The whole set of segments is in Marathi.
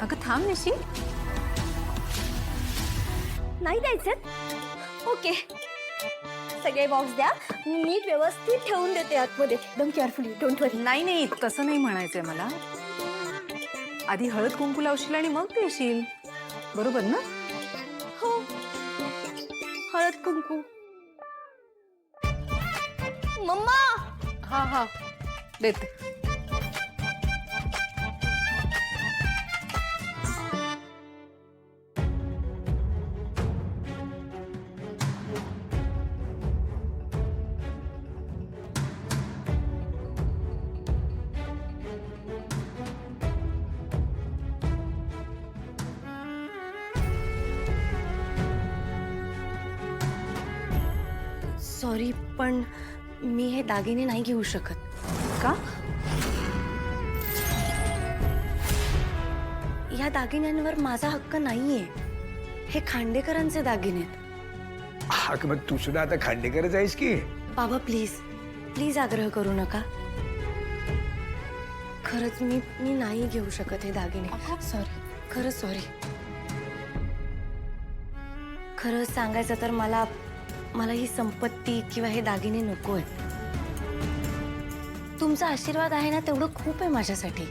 अगं थांब निशी. नाही द्यायचे? ओके, सगळे बॉक्स द्या, मी नीट व्यवस्थित ठेवून देते आतमध्ये, एकदम केअरफुली. डोंट वरी. नाही नाही, तसं नाही म्हणायचंय मला. आधी हळद कुंकू लावशील आणि मग देशील, बरोबर ना? हो, हळद कुंकू. मम्मा, हा हा, देते. सॉरी, पण मी हे दागिने नाही घेऊ शकत. का? या दागिन्यांवर माझा हक्क नाहीये. हे खांडेकरांचे दागिने आहेत. हा मग तू सुद्धा आता खांडेकरच आहेस की. बाबा प्लीज प्लीज आग्रह करू नका. खरंच मी नाही घेऊ शकत हे दागिने. सॉरी, खरंच सॉरी. खरंच सांगायचं तर मला ही संपत्ती किंवा हे दागिने नको आहेत. तुमचा आशीर्वाद आहे ना, तेवढं खूप आहे माझ्यासाठी.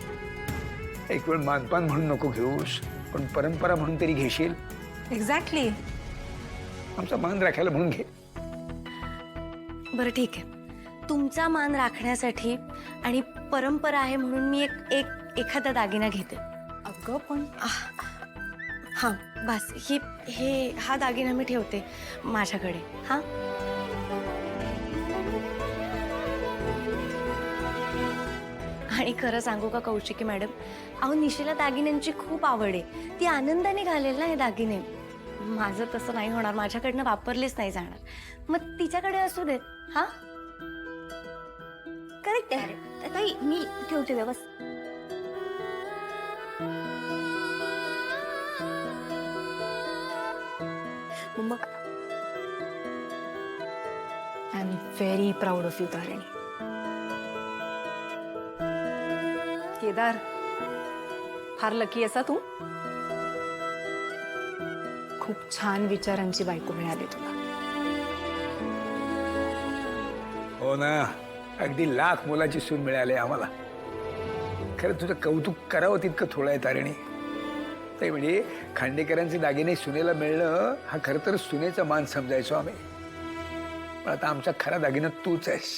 एक वेळ मानपान म्हणून नको घेऊस, पण परंपरा म्हणून तरी घेशील. एक्झॅक्टली. आमचा मान राखायला म्हणून घे. बरं ठीक आहे, तुमचा मान राखण्यासाठी आणि परंपरा आहे म्हणून मी एखादा दागिना घेते. अगं पण हां बस, हा दागिना मी ठेवते माझ्याकडे. हां, आणि खरं सांगू का कौशिकी मॅडम, अहो निशीला दागिन्यांची खूप आवड आहे. ती आनंदाने घालेल ना हे दागिने. माझं तसं नाही होणार, माझ्याकडनं वापरलेच नाही जाणार. मग तिच्याकडे असू देत. हां, करेक्ट आहे ताई, मी ठेवते व्यवस्थित. मग I am very proud of you Tarini. Kedar, फार लकी असा तू. खूप छान विचारांची बायको मिळाली तुला. हो ना, अगदी लाख मोलाची सून मिळाली आम्हाला. खरं तुझं कौतुक करावं तितकं थोडं आहे तारिणी. ते म्हणजे खांडेकरांचे दागिने सुनेला मिळणं हा खरं तर सुनेचा मान समजायचो आम्ही. पण आता आमचा खरा दागिना तूच आहेस.